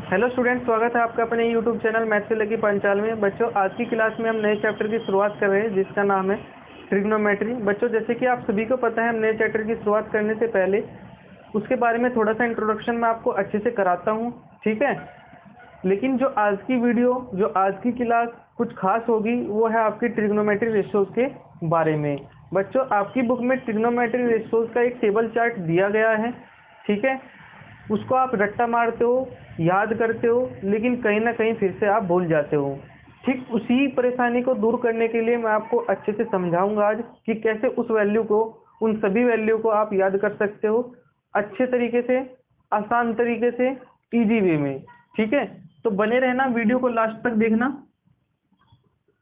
Hello student, स्वागत है आपका अपने यूट्यूब चैनल मैथ से लगी पंचाल में। बच्चों, आज की क्लास में हम नए चैप्टर की शुरुआत कर रहे हैं जिसका नाम है ट्रिग्नोमेट्री। बच्चों, जैसे कि आप सभी को पता है, हम नए चैप्टर की शुरुआत करने से पहले उसके बारे में थोड़ा सा इंट्रोडक्शन मैं आपको अच्छे से कराता हूँ, ठीक है। लेकिन जो आज की वीडियो, जो आज की क्लास कुछ खास होगी, वो है आपकी ट्रिग्नोमेट्री रेशियोज के बारे में। बच्चों, आपकी बुक में ट्रिग्नोमेट्री रेशियोज का एक टेबल चार्ट दिया गया है, ठीक है। उसको आप रट्टा मारते हो, याद करते हो, लेकिन कहीं ना कहीं फिर से आप भूल जाते हो। ठीक उसी परेशानी को दूर करने के लिए मैं आपको अच्छे से समझाऊंगा आज कि कैसे उस वैल्यू को, उन सभी वैल्यू को आप याद कर सकते हो अच्छे तरीके से, आसान तरीके से, इजी वे में, ठीक है। तो बने रहना, वीडियो को लास्ट तक देखना।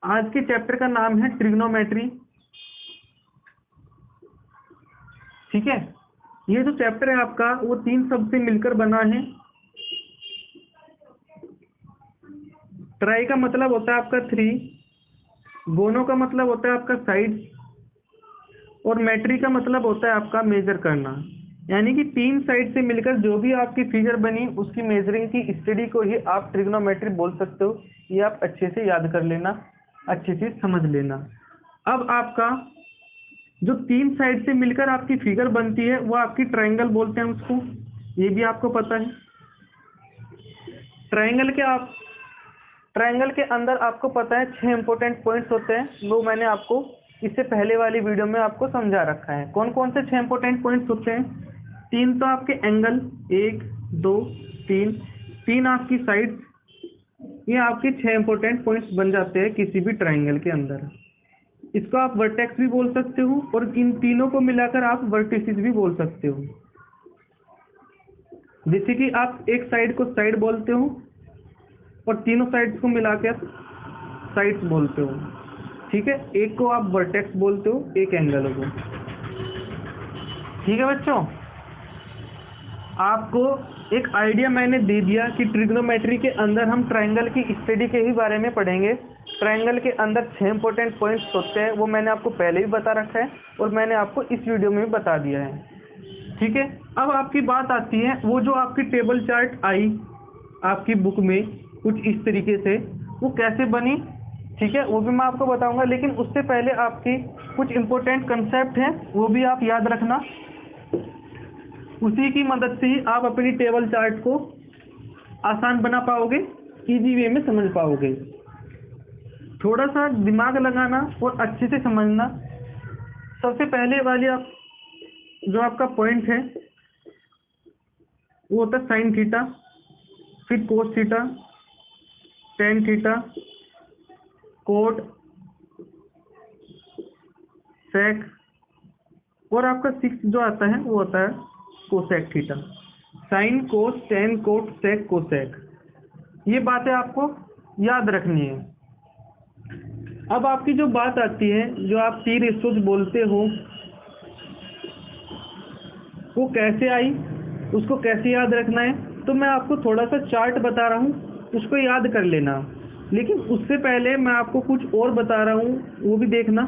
आज के चैप्टर का नाम है ट्रिग्नोमेट्री, ठीक है। ये जो चैप्टर है आपका, वो 3 शब्द से मिलकर बना है। ट्राई का मतलब होता है आपका 3, गोनो का मतलब होता है आपका साइड, और मैट्री का मतलब होता है आपका मेजर करना। यानी कि 3 साइड से मिलकर जो भी आपकी फिगर बनी, उसकी मेजरिंग की स्टडी को ही आप ट्रिग्नोमेट्री बोल सकते हो। ये आप अच्छे से याद कर लेना, अच्छे से समझ लेना। अब आपका जो 3 साइड से मिलकर आपकी फिगर बनती है, वो आपकी ट्रायंगल बोलते हैं उसको। ये भी आपको पता है। ट्रायंगल के आप ट्रायंगल के अंदर आपको पता है 6 इंपॉर्टेंट पॉइंट्स होते हैं। वो मैंने आपको इससे पहले वाली वीडियो में आपको समझा रखा है। कौन कौन से 6 इंपॉर्टेंट पॉइंट्स होते हैं? 3 तो आपके एंगल, 1 2 3, 3 आपकी साइड। ये आपके 6 इंपॉर्टेंट पॉइंट्स बन जाते हैं किसी भी ट्रायंगल के अंदर। इसको आप वर्टेक्स भी बोल सकते हो, और इन तीनों को मिलाकर आप वर्टिसेस भी बोल सकते हो। जैसे कि आप एक साइड को साइड बोलते हो, और तीनों साइड्स को मिलाकर साइड्स बोलते हो, ठीक है। एक को आप वर्टेक्स बोलते हो, एक एंगल को, ठीक है। बच्चों, आपको एक आइडिया मैंने दे दिया कि ट्रिग्नोमेट्री के अंदर हम ट्रायंगल की स्टडी के ही बारे में पढ़ेंगे। ट्रायंगल के अंदर 6 इंपॉर्टेंट पॉइंट्स होते हैं, वो मैंने आपको पहले भी बता रखा है, और मैंने आपको इस वीडियो में भी बता दिया है, ठीक है। अब आपकी बात आती है, वो जो आपकी टेबल चार्ट आई आपकी बुक में कुछ इस तरीके से, वो कैसे बनी, ठीक है, वो भी मैं आपको बताऊंगा। लेकिन उससे पहले आपकी कुछ इंपॉर्टेंट कंसेप्ट हैं, वो भी आप याद रखना। उसी की मदद से ही आप अपनी टेबल चार्ट को आसान बना पाओगे, इजी वे में समझ पाओगे। थोड़ा सा दिमाग लगाना और अच्छे से समझना। सबसे पहले वाली आप जो आपका पॉइंट है, वो होता है साइन थीटा, फिर cos theta, tan theta, cot, sec, और आपका 6 जो आता है वो होता है cosec theta. Sine, cos, tan, cot, sec, cosec, ये बातें आपको याद रखनी है। अब आपकी जो बात आती है, जो आप टी रेशोज बोलते हो, वो कैसे आई, उसको कैसे याद रखना है, तो मैं आपको थोड़ा सा चार्ट बता रहा हूँ, उसको याद कर लेना। लेकिन उससे पहले मैं आपको कुछ और बता रहा हूँ, वो भी देखना।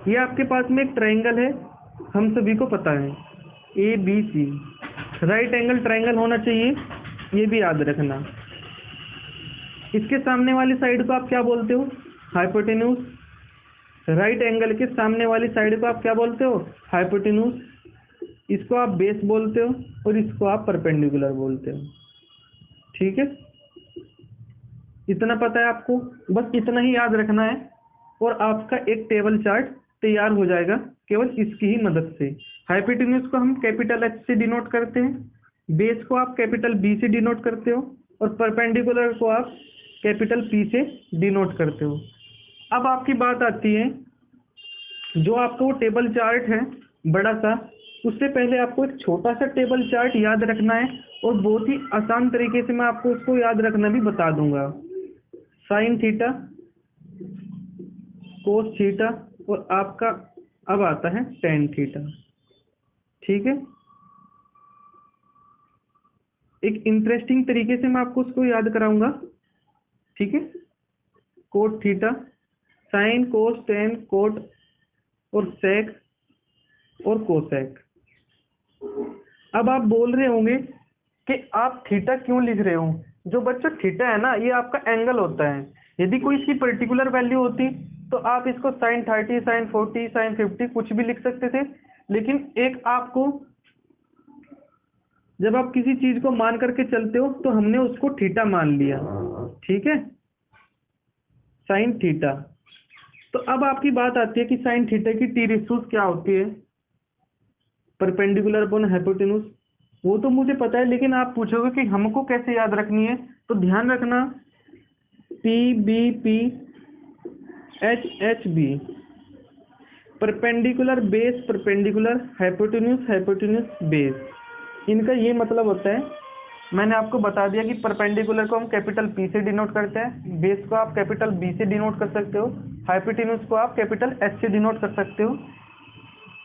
ये आपके पास में एक ट्रायंगल है, हम सभी को पता है, A B C, right angle triangle होना चाहिए, ये भी याद रखना। इसके सामने वाली साइड को आप क्या बोलते हो? हाइपोटेन्यूज। राइट एंगल के सामने वाली साइड को आप क्या बोलते हो? हाइपोटेन्यूज। इसको आप बेस बोलते हो, और इसको आप परपेंडिकुलर बोलते हो, ठीक है। इतना पता है आपको, बस इतना ही याद रखना है, और आपका एक टेबल चार्ट तैयार हो जाएगा केवल इसकी ही मदद से। हाइपोटेन्यूज को हम कैपिटल एच से डिनोट करते हैं, बेस को आप कैपिटल बी से डिनोट करते हो, और परपेंडिकुलर को आप कैपिटल पी से डिनोट करते हो। अब आपकी बात आती है, जो आपका वो टेबल चार्ट है बड़ा सा, उससे पहले आपको एक छोटा सा टेबल चार्ट याद रखना है, और बहुत ही आसान तरीके से मैं आपको उसको याद रखना भी बता दूंगा। साइन थीटा, कोस थीटा, और आपका अब आता है टेन थीटा, ठीक है। एक इंटरेस्टिंग तरीके से मैं आपको उसको याद कराऊंगा, ठीक है। Cot theta, sine, cos, tan, coat, और सेक और कोसेक। अब आप बोल रहे होंगे कि आप थीटा क्यों लिख रहे हो। जो बच्चों थीटा है ना, ये आपका एंगल होता है। यदि कोई इसकी पर्टिकुलर वैल्यू होती तो आप इसको साइन 30, साइन 40, साइन 50 कुछ भी लिख सकते थे। लेकिन एक आपको, जब आप किसी चीज को मान करके चलते हो तो हमने उसको थीटा मान लिया, ठीक है, साइन थीटा। तो अब आपकी बात आती है कि साइन थीटा की टी रेशियोज क्या होती है, परपेंडिकुलर अपॉन हाइपोटेन्यूज। वो तो मुझे पता है, लेकिन आप पूछोगे कि हमको कैसे याद रखनी है, तो ध्यान रखना P B P H H B, perpendicular base perpendicular, hypotenuse hypotenuse base, इनका ये मतलब होता है। मैंने आपको बता दिया कि परपेंडिकुलर को हम कैपिटल पी से डिनोट करते हैं, बेस को आप कैपिटल बी से डिनोट कर सकते हो, हाइपोटेन्यूज को आप कैपिटल एच से डिनोट कर सकते हो।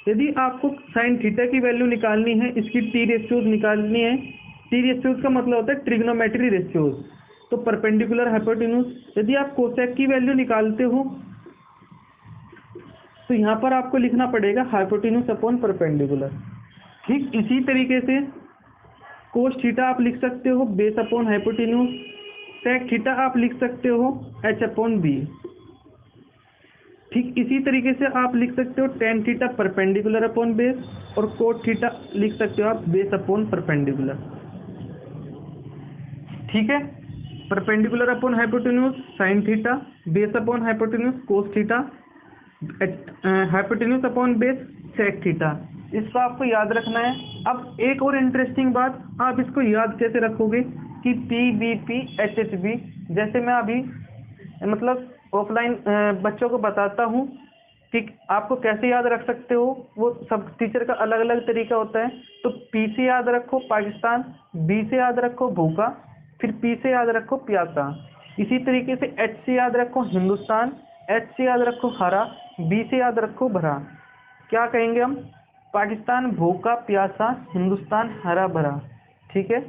यदि आपको साइन थीटा की वैल्यू निकालनी है, इसकी टी रेशियोज निकालनी है, टी रेशियोज का मतलब होता है ट्रिग्नोमेट्री रेशियोज, तो परपेंडिकुलर हाइपोटेन्यूज। यदि आप कोसेक की वैल्यू निकालते हो तो यहाँ पर आपको लिखना पड़ेगा हाइपोटेन्यूज अपॉन परपेंडिकुलर। ठीक इसी तरीके से कोस थीटा आप लिख सकते हो base upon hypotenuse, sec theta आप लिख सकते हो एच अपॉन बी। ठीक इसी तरीके से आप लिख सकते हो tan theta perpendicular upon base, और कोट थीटा लिख सकते हो आप बेस अपॉन परपेंडिकुलर। ठीक है, perpendicular upon hypotenuse sine theta, base upon hypotenuse cos theta, hypotenuse upon base sec theta. इसको आपको याद रखना है। अब एक और इंटरेस्टिंग बात, आप इसको याद कैसे रखोगे कि P B P H H B, जैसे मैं अभी मतलब ऑफलाइन बच्चों को बताता हूँ कि आपको कैसे याद रख सकते हो, वो सब टीचर का अलग अलग तरीका होता है। तो पी से याद रखो पाकिस्तान, बी से याद रखो भूखा, फिर पी से याद रखो प्यासा। इसी तरीके से एच से याद रखो हिंदुस्तान, एच से याद रखो हरा, बी से याद रखो भरा। क्या कहेंगे हम, पाकिस्तान भूखा प्यासा हिंदुस्तान हरा भरा। ठीक है,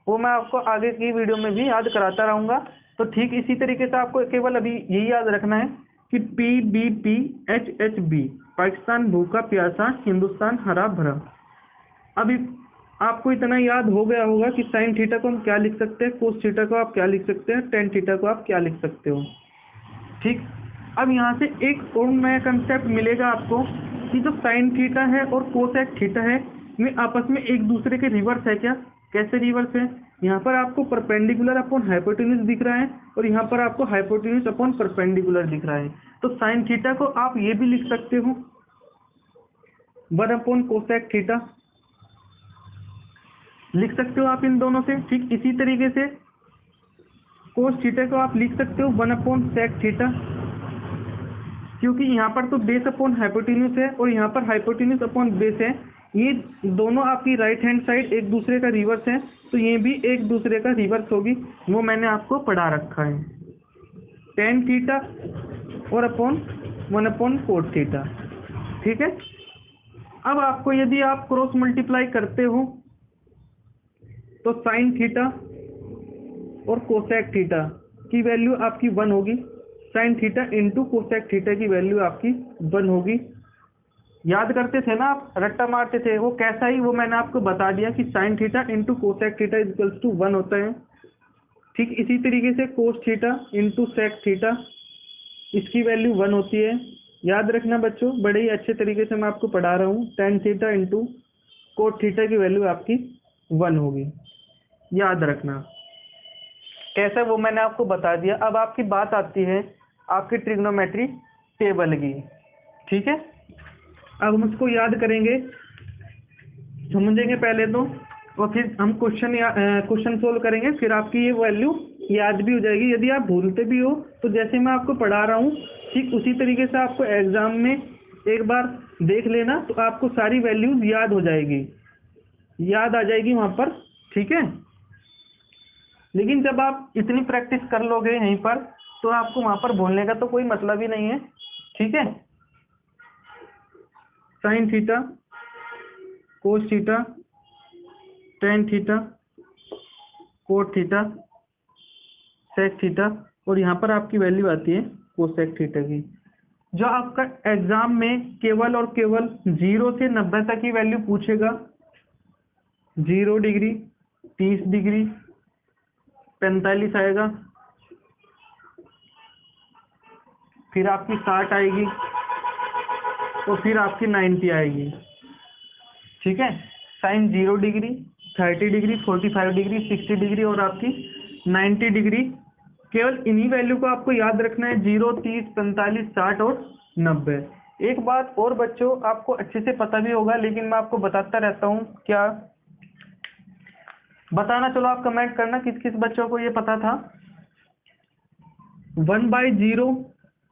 वो मैं आपको आगे की वीडियो में भी याद कराता रहूँगा। तो ठीक इसी तरीके से आपको केवल अभी यही याद रखना है कि P B P H H B, Pakistan भूखा प्यासा हिंदुस्तान हरा भरा। अभी आपको इतना याद हो गया होगा कि साइन थीटा को हम क्या लिख सकते हैं, कोस थीटा को आप क्या लिख सकते हैं, टेन थीटा को आप क्या लिख सकते हो। ठीक, अब यहाँ से एक और नया कंसेप्ट मिलेगा आपको कि जो साइन थीटा है और कोसेक थीटा है, वे आपस में एक दूसरे के रिवर्स है क्या। कैसे रिवर्स है, यहाँ पर आपको परपेंडिकुलर अपॉन हाइपोटेन्यूज दिख रहा है और यहाँ पर आपको हाइपोटेन्यूज अपॉन परपेंडिकुलर दिख रहा है। तो साइन थीटा को आप ये भी लिख सकते हो 1 अपॉन कोसेक थीटा, लिख सकते हो आप इन दोनों से। ठीक इसी तरीके से कोस थीटा को आप लिख सकते हो 1 अपॉन सेक थीटा, क्योंकि यहाँ पर तो बेस अपॉन हाइपोटेन्यूज है और यहाँ पर हाइपोटेन्यूज अपॉन बेस है। ये दोनों आपकी राइट हैंड साइड एक दूसरे का रिवर्स है, तो ये भी एक दूसरे का रिवर्स होगी, वो मैंने आपको पढ़ा रखा है। टेन थीटा और अपॉन 1 अपॉन कोट थीटा। ठीक है, अब आपको यदि आप क्रॉस मल्टीप्लाई करते हो तो साइन थीटा और कोसेक थीटा की वैल्यू आपकी 1 होगी, sign theta into cosec theta की वैल्यू आपकी 1 होगी। याद करते थे ना आप, रट्टा मारते थे, वो कैसा ही वो मैंने आपको बता दिया कि sine theta into cosec theta is equals to 1 होता है। ठीक इसी तरीके से cos theta into sec theta, इसकी वैल्यू 1 होती है। याद रखना बच्चों, बड़े ही अच्छे तरीके से मैं आपको पढ़ा रहा हूँ। Tan theta into cot theta की वैल्यू आपकी 1 होगी, याद रखना। कैसे वो मैंने आपको बता दिया। अब आपकी बात आती है आपकी ट्रिग्नोमेट्री टेबल की। ठीक है, अब हम इसको याद करेंगे, समझेंगे पहले तो, और फिर हम क्वेश्चन सोल्व करेंगे, फिर आपकी ये वैल्यू याद भी हो जाएगी। यदि आप भूलते भी हो तो जैसे मैं आपको पढ़ा रहा हूँ ठीक उसी तरीके से आपको एग्जाम में एक बार देख लेना, तो आपको सारी वैल्यूज याद हो जाएगी, याद आ जाएगी वहाँ पर। ठीक है, लेकिन जब आप इतनी प्रैक्टिस कर लोगे यहीं पर, तो आपको वहाँ पर भूलने का तो कोई मतलब ही नहीं है। ठीक है, sine theta, cos theta, tan theta, cot theta, sec theta, और यहाँ पर आपकी वैल्यू आती है कोसेक थीटा की। जो आपका एग्जाम में केवल और केवल 0 से 90 तक की वैल्यू पूछेगा, 0 डिग्री 30 डिग्री, 45 आएगा, फिर आपकी 60 आएगी और फिर आपकी 90 आएगी। ठीक है, sine 0 degree, 30 degree, 45 degree, 60 degree और आपकी 90 डिग्री। केवल इन्हीं वैल्यू को आपको याद रखना है, 0, 30, 45, 60 और 90। एक बात और बच्चों, आपको अच्छे से पता भी होगा लेकिन मैं आपको बताता रहता हूँ, क्या बताना, चलो आप कमेंट करना किस किस बच्चों को ये पता था। 1/0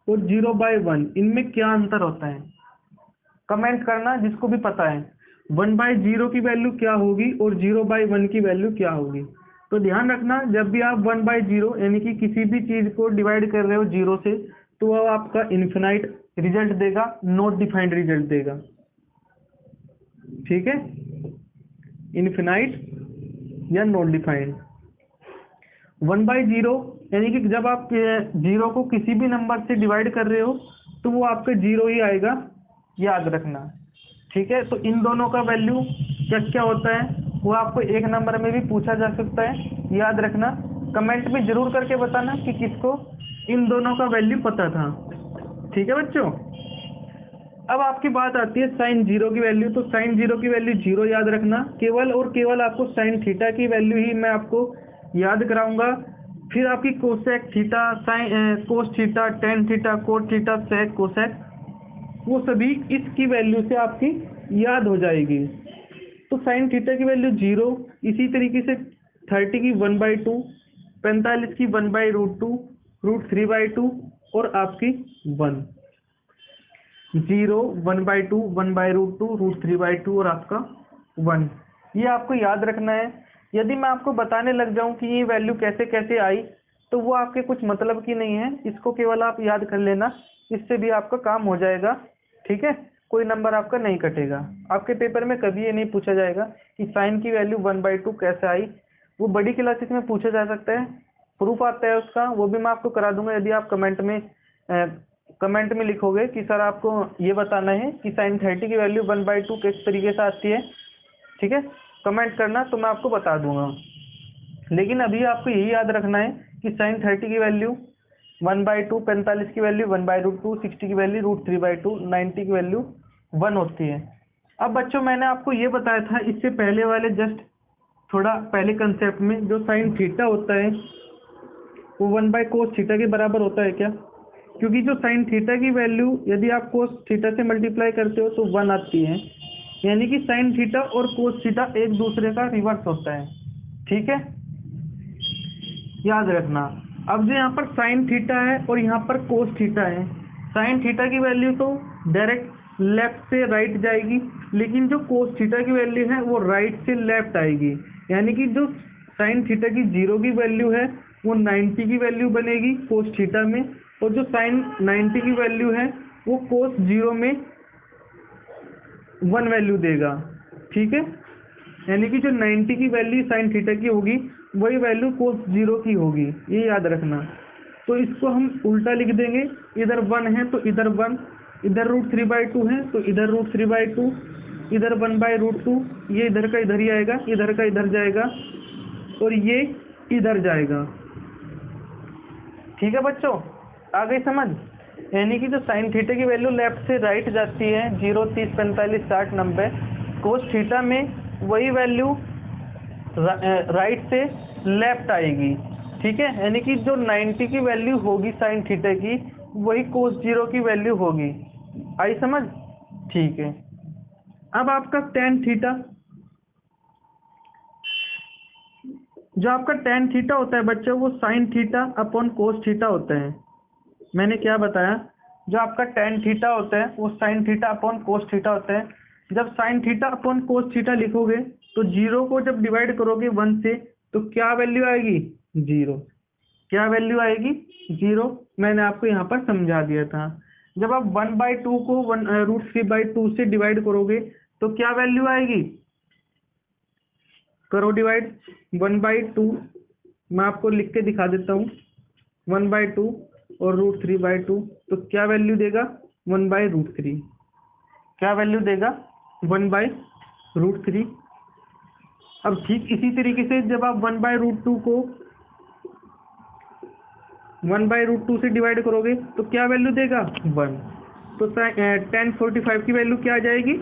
और 0/1 इनमें क्या अंतर होता है, कमेंट करना जिसको भी पता है। 1/0 की वैल्यू क्या होगी और 0/1 की वैल्यू क्या होगी। तो ध्यान रखना, जब भी आप 1/0 यानी कि किसी भी चीज को डिवाइड कर रहे हो 0 से, तो वह आपका इन्फिनाइट रिजल्ट देगा, नॉट डिफाइंड रिजल्ट देगा। ठीक है, इन्फिनाइट या नॉट डिफाइंड। 1/0 यानी कि जब आप 0 को किसी भी नंबर से डिवाइड कर रहे हो तो वो आपका 0 ही आएगा, याद रखना। ठीक है, तो इन दोनों का वैल्यू क्या क्या होता है वो आपको एक नंबर में भी पूछा जा सकता है, याद रखना। कमेंट में जरूर करके बताना कि किसको इन दोनों का वैल्यू पता था। ठीक है बच्चों, अब आपकी बात आती है साइन 0 की वैल्यू। तो साइन 0 की वैल्यू 0 याद रखना, केवल और केवल आपको साइन थीटा की वैल्यू ही मैं आपको याद कराऊंगा। फिर आपकी cosec theta, sine cos theta, tan theta, cot theta, sec, cosec, वो सभी इसकी वैल्यू से आपकी याद हो जाएगी। तो साइन थीटा की वैल्यू 0, इसी तरीके से 30 की 1/2, 45 की 1/√2, √3/2 और आपकी 1। 0, 1/2, 1/√2, √3/2 और आपका 1। ये आपको याद रखना है। यदि मैं आपको बताने लग जाऊं कि ये वैल्यू कैसे कैसे आई, तो वो आपके कुछ मतलब की नहीं है, इसको केवल आप याद कर लेना, इससे भी आपका काम हो जाएगा। ठीक है, कोई नंबर आपका नहीं कटेगा। आपके पेपर में कभी ये नहीं पूछा जाएगा कि साइन की वैल्यू 1/2 कैसे आई। वो बड़ी क्लासेस में पूछा जा सकता है, प्रूफ आता है उसका, वो भी मैं आपको करा दूंगा यदि आप कमेंट में लिखोगे कि सर आपको ये बताना है कि साइन 30 की वैल्यू 1/2 किस तरीके से आती है। ठीक है, कमेंट करना तो मैं आपको बता दूंगा। लेकिन अभी आपको यही याद रखना है कि साइन 30 की वैल्यू 1/2, 45 की वैल्यू 1/√2, 60 की वैल्यू √3/2, 90 की वैल्यू 1 होती है। अब बच्चों मैंने आपको ये बताया था इससे पहले वाले जस्ट थोड़ा पहले कंसेप्ट में, जो साइन थीटा होता है वो 1/cos थीटा के बराबर होता है क्या? क्योंकि जो साइन थीटा की वैल्यू यदि आप कोस थीटा से मल्टीप्लाई करते हो तो 1 आती है, यानी कि साइन थीटा और कोस थीटा एक दूसरे का रिवर्स होता है। ठीक है, याद रखना। अब जो यहाँ पर साइन थीटा है और यहाँ पर कोस थीटा है, साइन थीटा की वैल्यू तो डायरेक्ट लेफ्ट से राइट जाएगी, लेकिन जो कोस थीटा की वैल्यू है वो राइट से लेफ्ट आएगी। यानी कि जो साइन थीटा की 0 की वैल्यू है वो 90 की वैल्यू बनेगी कोस थीटा में, और जो साइन 90 की वैल्यू है वो कोस 0 में 1 वैल्यू देगा। ठीक है, यानी कि जो 90 की वैल्यू साइन थीटा की होगी वही वैल्यू कोस 0 की होगी, ये याद रखना। तो इसको हम उल्टा लिख देंगे, इधर 1 है तो इधर 1, इधर √3/2 है तो इधर √3/2, इधर 1/√2, ये इधर का इधर ही आएगा, इधर का इधर जाएगा और ये इधर जाएगा। ठीक है बच्चों, आ गई समझ? यानी कि जो साइन थीटा की वैल्यू लेफ्ट से राइट जाती है 0, 30, 45, 60, 90, कोस थीटा में वही वैल्यू राइट से लेफ्ट आएगी। ठीक है, यानी कि जो 90 की वैल्यू होगी साइन थीटा की वही कोस 0 की वैल्यू होगी। आई समझ? ठीक है, अब आपका टेन थीटा, जो आपका टेन थीटा होता है बच्चों वो sign theta upon cos theta होता है। मैंने क्या बताया, जो आपका टेन थीटा होता है वो sign theta upon cos theta होता है। जब sign theta upon cos theta लिखोगे तो 0 को जब डिवाइड करोगे 1 से तो क्या वैल्यू आएगी? 0। क्या वैल्यू आएगी? 0। मैंने आपको यहाँ पर समझा दिया था। जब आप 1/2 को √3/2 से डिवाइड करोगे तो क्या वैल्यू आएगी? करो डिवाइड। 1/2 मैं आपको लिख के दिखा देता हूँ, 1/2 और √3/2 तो क्या वैल्यू देगा? 1/√3। क्या वैल्यू देगा? 1/√3। अब ठीक इसी तरीके से जब आप 1/√2 को 1/√2 से डिवाइड करोगे तो क्या वैल्यू देगा 1। तो tan 45 की वैल्यू क्या आ जाएगी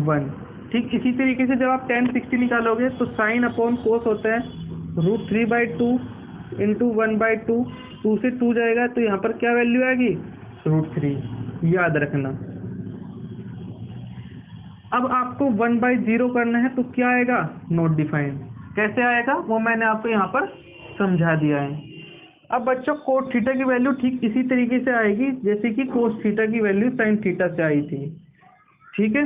1। ठीक इसी तरीके से जब आप tan 60 निकालोगे तो साइन अपॉन कोस होता है √3/2 इंटू 1/2, 2 से 2 जाएगा तो यहाँ पर क्या वैल्यू आएगी √3, याद रखना। अब आपको 1/0 करना है तो क्या आएगा नॉट डिफाइंड। कैसे आएगा वो मैंने आपको यहाँ पर समझा दिया है। अब बच्चों कोट थीटा की वैल्यू ठीक इसी तरीके से आएगी जैसे कि कोस थीटा की वैल्यू साइन थीटा से आई थी। ठीक है,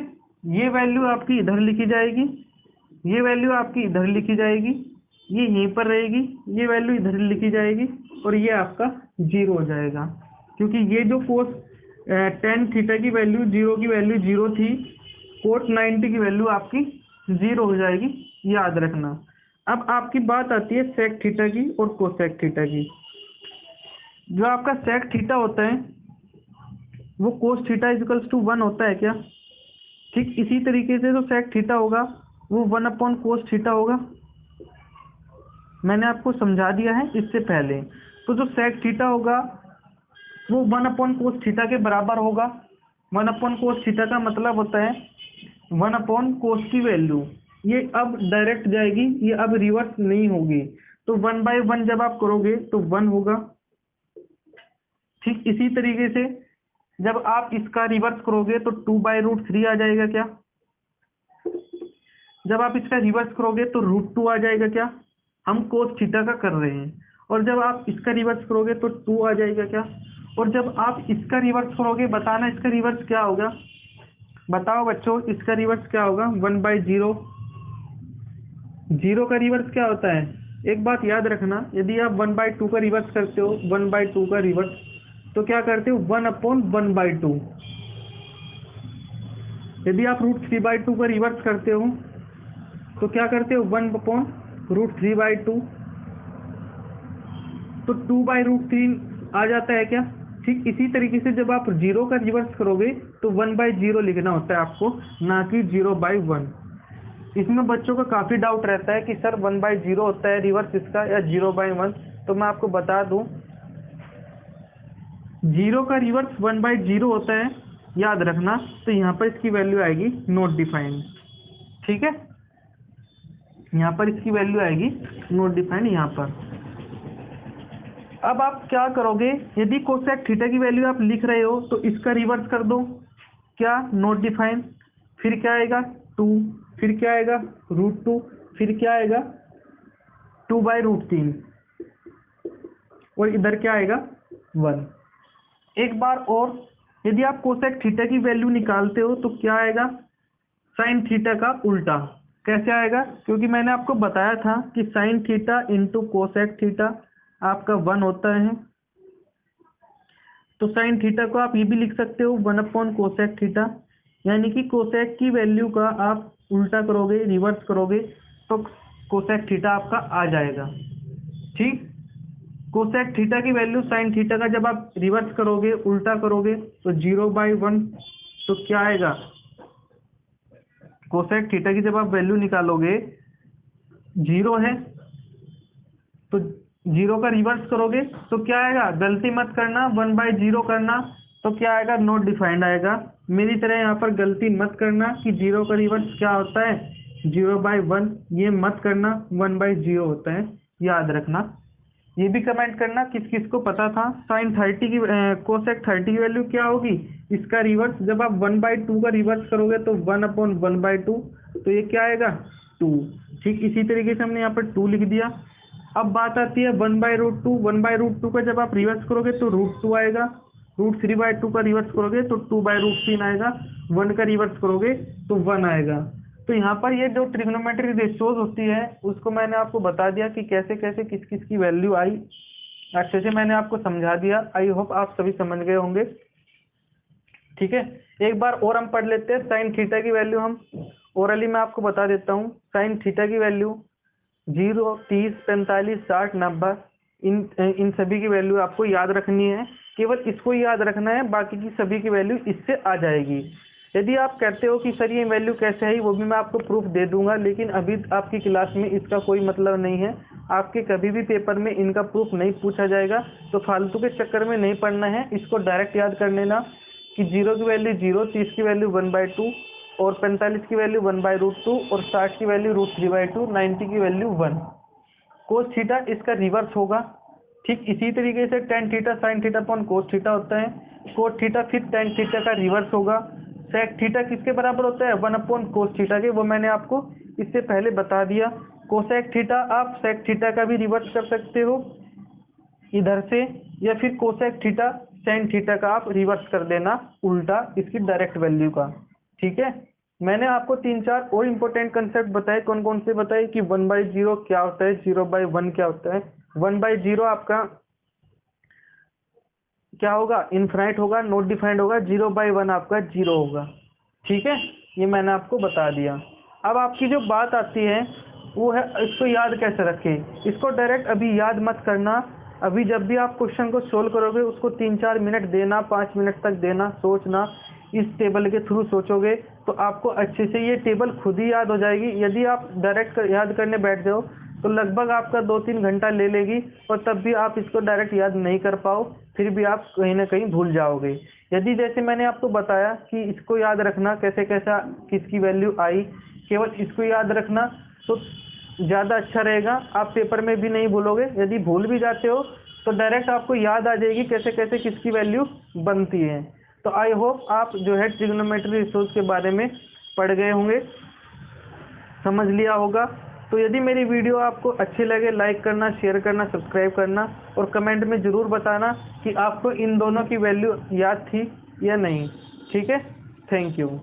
ये वैल्यू आपकी इधर लिखी जाएगी, ये वैल्यू आपकी इधर लिखी जाएगी, ये यहीं पर रहेगी, ये वैल्यू इधर लिखी जाएगी और ये आपका 0 हो जाएगा क्योंकि ये जो कोस tan थीटा की वैल्यू 0 की वैल्यू 0 थी, कोट 90 की वैल्यू आपकी 0 हो जाएगी, याद रखना। अब आपकी बात आती है सेक थीटा की और कोसेक थीटा की। जो आपका सेक थीटा होता है वो कोस थीटा इजिकल्स टू 1 होता है क्या। ठीक इसी तरीके से जो सेक थीटा होगा वो 1 कोस थीटा होगा, मैंने आपको समझा दिया है इससे पहले। तो जो सेक थीटा होगा वो 1 कोस थीटा के बराबर होगा। 1 कोस थीटा का मतलब होता है 1 कोस की वैल्यू, ये अब डायरेक्ट जाएगी, ये अब रिवर्स नहीं होगी। तो 1/1 जब आप करोगे तो 1 होगा। ठीक इसी तरीके से जब आप इसका रिवर्स करोगे तो 2/√3 आ जाएगा क्या। जब आप इसका रिवर्स करोगे तो √2 आ जाएगा क्या। हम कोस थीटा का कर रहे हैं। और जब आप इसका रिवर्स करोगे तो 2 आ जाएगा क्या। और जब आप इसका रिवर्स करोगे, बताना इसका रिवर्स क्या होगा, बताओ बच्चों इसका रिवर्स क्या होगा 1/0। 0 का रिवर्स क्या होता है, एक बात याद रखना, यदि आप 1/2 का रिवर्स करते हो, 1/2 का रिवर्स तो क्या करते हो 1/1/2। यदि आप √3/2 का रिवर्स करते हो तो क्या करते हो 1/√3/2। तो 2/√3 आ जाता है क्या। ठीक इसी तरीके से जब आप 0 का रिवर्स करोगे तो 1/0 लिखना होता है आपको, ना कि 0/1। इसमें बच्चों का काफ़ी डाउट रहता है कि सर 1/0 होता है रिवर्स इसका या 0/1। तो मैं आपको बता दूं 0 का रिवर्स 1/0 होता है, याद रखना। तो यहाँ पर इसकी वैल्यू आएगी नॉट डिफाइंड। ठीक है, यहाँ पर इसकी वैल्यू आएगी नॉट डिफाइंड यहाँ पर। अब आप क्या करोगे, यदि कोसेक थीटा की वैल्यू आप लिख रहे हो तो इसका रिवर्स कर दो, क्या नॉट डिफाइंड, फिर क्या आएगा 2, फिर क्या आएगा √2, फिर क्या आएगा 2/√3 और इधर क्या आएगा 1। एक बार और, यदि आप कोसेक थीटा की वैल्यू निकालते हो तो क्या आएगा साइन थीटा का उल्टा। कैसे आएगा, क्योंकि मैंने आपको बताया था कि sine theta into cosec theta आपका 1 होता है। तो साइन थीटा को आप ये भी लिख सकते हो 1 कोसेक थीटा, यानी कि कोसेक की वैल्यू का आप उल्टा करोगे, रिवर्स करोगे तो कोसेक थीटा आपका आ जाएगा। ठीक, कोसेक थीटा की वैल्यू साइन थीटा का जब आप रिवर्स करोगे, उल्टा करोगे तो 0/1। तो क्या आएगा कोसेक थीटा की जब आप वैल्यू निकालोगे 0 है तो 0 का रिवर्स करोगे तो क्या आएगा, गलती मत करना 1/0 करना, तो क्या आएगा नॉट डिफाइंड आएगा। मेरी तरह यहाँ पर गलती मत करना कि 0 का रिवर्स क्या होता है 0/1, ये मत करना 1/0 होता है, याद रखना। ये भी कमेंट करना किस किस को पता था साइन 30 की कोसेक 30 की वैल्यू क्या होगी, इसका रिवर्स जब आप 1/2 का रिवर्स करोगे तो 1/1/2, तो ये क्या आएगा 2। ठीक इसी तरीके से हमने यहाँ पर 2 लिख दिया। अब बात आती है 1/√2। 1/√2 का जब आप रिवर्स करोगे तो √2 आएगा, √3/2 का रिवर्स करोगे तो 2/√3 आएगा, 1 का रिवर्स करोगे तो 1 आएगा। तो यहाँ पर ये जो ट्रिग्नोमेट्री रेशियोज होती है उसको मैंने आपको बता दिया कि कैसे कैसे किस किस की वैल्यू आई, अच्छे से मैंने आपको समझा दिया। आई होप आप सभी समझ गए होंगे। ठीक है, एक बार और हम पढ़ लेते हैं साइन थीटा की वैल्यू। हम ओरली मैं आपको बता देता हूँ साइन थीटा की वैल्यू 0, 30, 45, 60, 90 इन सभी की वैल्यू आपको याद रखनी है। केवल इसको याद रखना है, बाकी की सभी की वैल्यू इससे आ जाएगी। यदि आप कहते हो कि सर ये वैल्यू कैसे है, वो भी मैं आपको प्रूफ दे दूंगा, लेकिन अभी आपकी क्लास में इसका कोई मतलब नहीं है। आपके कभी भी पेपर में इनका प्रूफ नहीं पूछा जाएगा, तो फालतू के चक्कर में नहीं पढ़ना है। इसको डायरेक्ट याद कर लेना कि 0 की वैल्यू 0, 30 की वैल्यू 1/2 और 45 की वैल्यू 1/√2 और 60 की वैल्यू √3/2, 90 की वैल्यू 1। कोस थीटा इसका रिवर्स होगा। ठीक इसी तरीके से tan theta sine theta upon cos theta होता है। कोस थीटा फिर टेन थीटा का रिवर्स होगा। सेक थीटा किसके बराबर होता है? 1/कोस थीटा के, वो मैंने आपको इससे पहले बता दिया। कोसेक थीटा आप सेक थीटा का भी रिवर्स कर सकते हो इधर से, या फिर कोसेक थीटा टेन थीटा का आप रिवर्स कर देना उल्टा इसकी डायरेक्ट वैल्यू का। ठीक है, मैंने आपको 3-4 और इम्पोर्टेंट कंसेप्ट बताए। कौन कौन से बताए कि 1/0 क्या होता है, 0/1 क्या होता है। 1/0 आपका क्या होगा? इनफाइनाइट होगा, नॉट डिफाइंड होगा। 0/1 आपका 0 होगा। ठीक है, ये मैंने आपको बता दिया। अब आपकी जो बात आती है वो है इसको याद कैसे रखें। इसको डायरेक्ट अभी याद मत करना। अभी जब भी आप क्वेश्चन को सोल्व करोगे उसको 3-4 मिनट देना, 5 मिनट तक देना, सोचना। इस टेबल के थ्रू सोचोगे तो आपको अच्छे से ये टेबल खुद ही याद हो जाएगी। यदि आप डायरेक्ट याद करने बैठ जाओ तो लगभग आपका 2-3 घंटा ले लेगी, और तब भी आप इसको डायरेक्ट याद नहीं कर पाओ, फिर भी आप कहीं ना कहीं भूल जाओगे। यदि जैसे मैंने आपको बताया कि इसको याद रखना कैसे कैसा किसकी वैल्यू आई, केवल इसको याद रखना तो ज़्यादा अच्छा रहेगा। आप पेपर में भी नहीं भूलोगे। यदि भूल भी जाते हो तो डायरेक्ट आपको याद आ जाएगी कैसे कैसे किसकी वैल्यू बनती है। तो आई होप आप जो है ट्रिग्नोमेट्री रिसोर्स के बारे में पढ़ गए होंगे, समझ लिया होगा। तो यदि मेरी वीडियो आपको अच्छी लगे, लाइक करना, शेयर करना, सब्सक्राइब करना, और कमेंट में ज़रूर बताना कि आपको इन दोनों की वैल्यू याद थी या नहीं। ठीक है, थैंक यू।